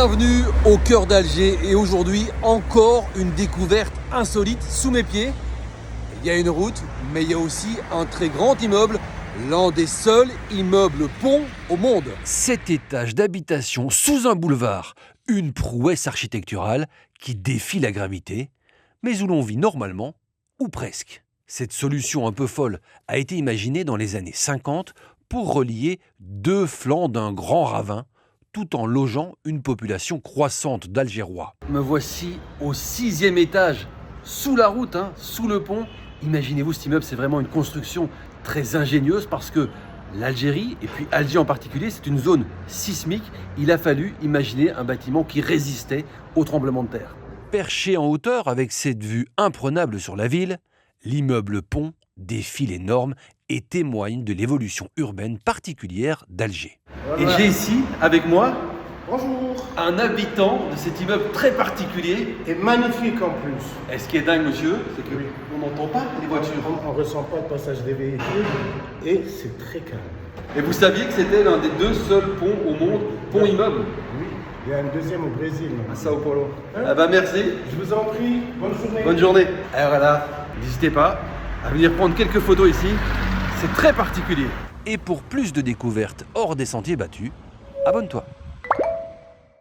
Bienvenue au cœur d'Alger et aujourd'hui encore une découverte insolite sous mes pieds. Il y a une route, mais il y a aussi un très grand immeuble, l'un des seuls immeubles ponts au monde. 7 étages d'habitation sous un boulevard, une prouesse architecturale qui défie la gravité, mais où l'on vit normalement, ou presque. Cette solution un peu folle a été imaginée dans les années 50 pour relier deux flancs d'un grand ravin, tout en logeant une population croissante d'Algérois. Me voici au 6e étage, sous la route, sous le pont. Imaginez-vous, cet immeuble, c'est vraiment une construction très ingénieuse parce que l'Algérie, et puis Alger en particulier, c'est une zone sismique. Il a fallu imaginer un bâtiment qui résistait aux tremblements de terre. Perché en hauteur avec cette vue imprenable sur la ville, l'immeuble pont défie les normes et témoigne de l'évolution urbaine particulière d'Alger. Voilà. Et j'ai ici, avec moi, Bonjour. un habitant de cet immeuble très particulier. Et magnifique en plus. Et ce qui est dingue, monsieur, c'est Oui. qu'on n'entend pas les voitures. On ne ressent pas le passage des véhicules et c'est très calme. Et vous saviez que c'était l'un des deux seuls ponts au monde, pont immeuble, Oui, il y a un deuxième au Brésil. à Sao Paulo. Hein? Ah bah merci, Je vous en prie, bonne journée. bonne journée. Et voilà, n'hésitez pas à venir prendre quelques photos ici, c'est très particulier. Et pour plus de découvertes hors des sentiers battus, abonne-toi.